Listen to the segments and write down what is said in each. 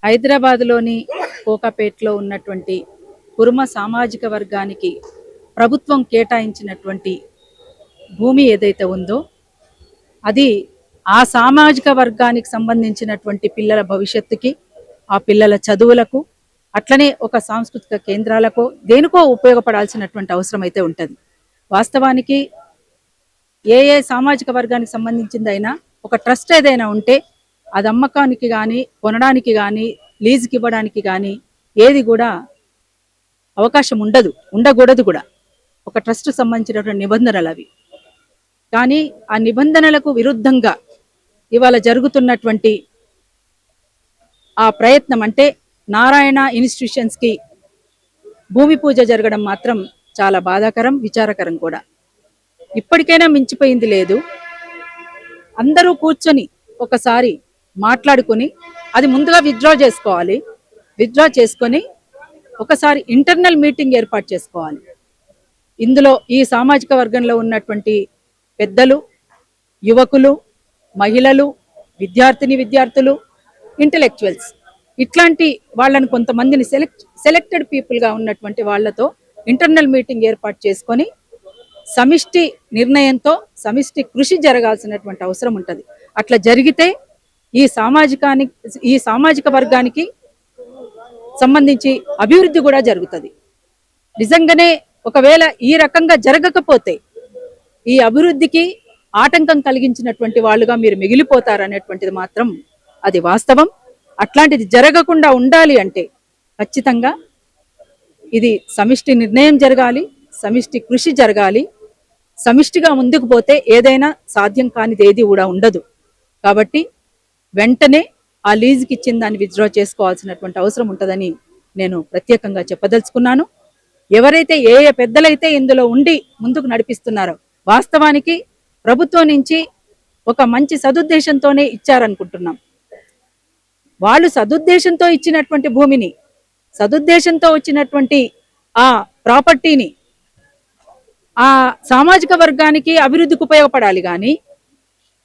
హైదరాబాద్లోని కోకాపేటలో ఉన్నటువంటి కురుమ సామాజిక వర్గానికి ప్రభుత్వం కేటాయించినటువంటి భూమి ఏదైతే ఉందో అది ఆ సామాజిక వర్గానికి సంబంధించినటువంటి పిల్లల భవిష్యత్తుకి, ఆ పిల్లల చదువులకు, అట్లనే ఒక సాంస్కృతిక కేంద్రాలకు దేనికో ఉపయోగపడాల్సినటువంటి అవసరం అయితే ఉంటుంది. వాస్తవానికి ఏ సామాజిక వర్గానికి సంబంధించిందైనా ఒక ట్రస్ట్ ఏదైనా ఉంటే అది అమ్మకానికి కానీ, కొనడానికి కానీ, లీజుకి ఇవ్వడానికి కానీ ఏది కూడా అవకాశం ఉండకూడదు కూడా. ఒక ట్రస్ట్ సంబంధించినటువంటి నిబంధనలు అవి. కానీ ఆ నిబంధనలకు విరుద్ధంగా ఇవాళ జరుగుతున్నటువంటి ఆ ప్రయత్నం అంటే నారాయణ ఇన్స్టిట్యూషన్స్కి భూమి పూజ జరగడం మాత్రం చాలా బాధాకరం, విచారకరం కూడా. ఇప్పటికైనా మించిపోయింది లేదు. అందరూ కూర్చొని ఒకసారి మాట్లాడుకుని అది ముందుగా విత్డ్రా చేసుకోవాలి. విత్డ్రా చేసుకొని ఒకసారి ఇంటర్నల్ మీటింగ్ ఏర్పాటు చేసుకోవాలి. ఇందులో ఈ సామాజిక వర్గంలో ఉన్నటువంటి పెద్దలు, యువకులు, మహిళలు, విద్యార్థులు, ఇంటెలెక్చువల్స్ ఇట్లాంటి వాళ్ళని కొంతమందిని సెలెక్టెడ్ పీపుల్గా ఉన్నటువంటి వాళ్లతో ఇంటర్నల్ మీటింగ్ ఏర్పాటు చేసుకొని సమిష్టి నిర్ణయంతో సమిష్టి కృషి జరగాల్సినటువంటి అవసరం ఉంటుంది. అట్లా జరిగితే ఈ సామాజిక వర్గానికి సంబంధించి అభివృద్ధి కూడా జరుగుతుంది. నిజంగానే ఒకవేళ ఈ రకంగా జరగకపోతే ఈ అభివృద్ధికి ఆటంకం కలిగించినటువంటి వాళ్ళుగా మీరు మిగిలిపోతారనేటువంటిది మాత్రం అది వాస్తవం. అట్లాంటిది జరగకుండా ఉండాలి అంటే ఖచ్చితంగా ఇది సమిష్టి నిర్ణయం జరగాలి, సమిష్టి కృషి జరగాలి. సమిష్టిగా ముందుకు పోతే ఏదైనా సాధ్యం కానిది ఏది కూడా ఉండదు. కాబట్టి వెంటనే ఆ లీజుకి ఇచ్చిన దాన్ని విత్డ్రా చేసుకోవాల్సినటువంటి అవసరం ఉంటుందని నేను ప్రత్యేకంగా చెప్పదలుచుకున్నాను. ఎవరైతే ఏ పెద్దలైతే ఇందులో ఉండి ముందుకు నడిపిస్తున్నారో వాస్తవానికి ప్రభుత్వం నుంచి ఒక మంచి సదుద్దేశంతోనే ఇచ్చారనుకుంటున్నాం. వాళ్ళు సదుద్దేశంతో ఇచ్చినటువంటి భూమిని, సదుద్దేశంతో వచ్చినటువంటి ఆ ప్రాపర్టీని ఆ సామాజిక వర్గానికి అభివృద్ధికి ఉపయోగపడాలి. కానీ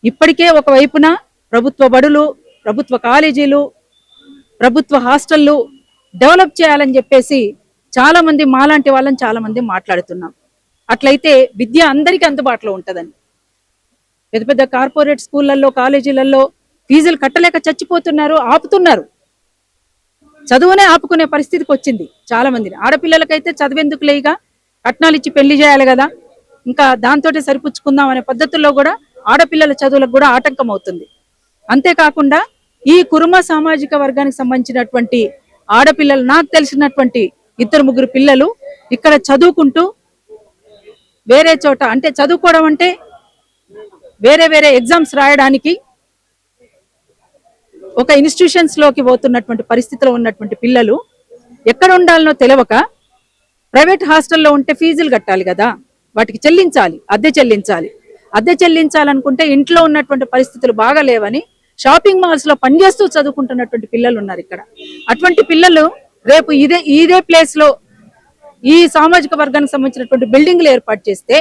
ఇప్పటికే ఒకవైపున ప్రభుత్వ బడులు, ప్రభుత్వ కాలేజీలు, ప్రభుత్వ హాస్టళ్ళు డెవలప్ చేయాలని చెప్పేసి చాలా మంది మాలాంటి వాళ్ళని చాలా మంది మాట్లాడుతున్నాం. అట్లయితే విద్య అందరికీ అందుబాటులో ఉంటుందని పెద్ద పెద్ద కార్పొరేట్ స్కూళ్ళల్లో, కాలేజీలలో ఫీజులు కట్టలేక చచ్చిపోతున్నారు, ఆపుతున్నారు. చదువునే ఆపుకునే పరిస్థితికి వచ్చింది చాలా మందిని. ఆడపిల్లలకైతే చదివేందుకు లేక కట్నాలు ఇచ్చి పెళ్లి చేయాలి కదా, ఇంకా దాంతో సరిపుచ్చుకుందాం అనే పద్ధతుల్లో కూడా ఆడపిల్లల చదువులకు కూడా ఆటంకం అవుతుంది. అంతేకాకుండా ఈ కురుమ సామాజిక వర్గానికి సంబంధించినటువంటి ఆడపిల్లలు, నాకు తెలిసినటువంటి 2-3 పిల్లలు ఇక్కడ చదువుకుంటూ వేరే చోట, అంటే చదువుకోవడం అంటే వేరే ఎగ్జామ్స్ రాయడానికి ఒక ఇన్స్టిట్యూషన్స్ లోకి పోతున్నటువంటి పరిస్థితిలో ఉన్నటువంటి పిల్లలు ఎక్కడ ఉండాలనో తెలియక ప్రైవేట్ హాస్టల్లో ఉంటే ఫీజులు కట్టాలి కదా, వాటికి చెల్లించాలి, అద్దె చెల్లించాలనుకుంటే ఇంట్లో ఉన్నటువంటి పరిస్థితులు బాగా లేవని షాపింగ్ మాల్స్ లో పనిచేస్తూ చదువుకుంటున్నటువంటి పిల్లలు ఉన్నారు ఇక్కడ. అటువంటి పిల్లలు రేపు ఇదే ప్లేస్ లో ఈ సామాజిక వర్గానికి సంబంధించినటువంటి బిల్డింగ్లు ఏర్పాటు చేస్తే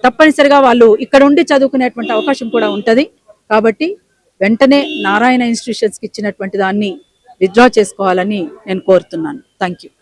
తప్పనిసరిగా వాళ్ళు ఇక్కడ ఉండి చదువుకునేటువంటి అవకాశం కూడా ఉంటది. కాబట్టి వెంటనే నారాయణ ఇన్స్టిట్యూషన్స్ కి ఇచ్చినటువంటి దాన్ని విత్డ్రా చేసుకోవాలని నేను కోరుతున్నాను. Thank you.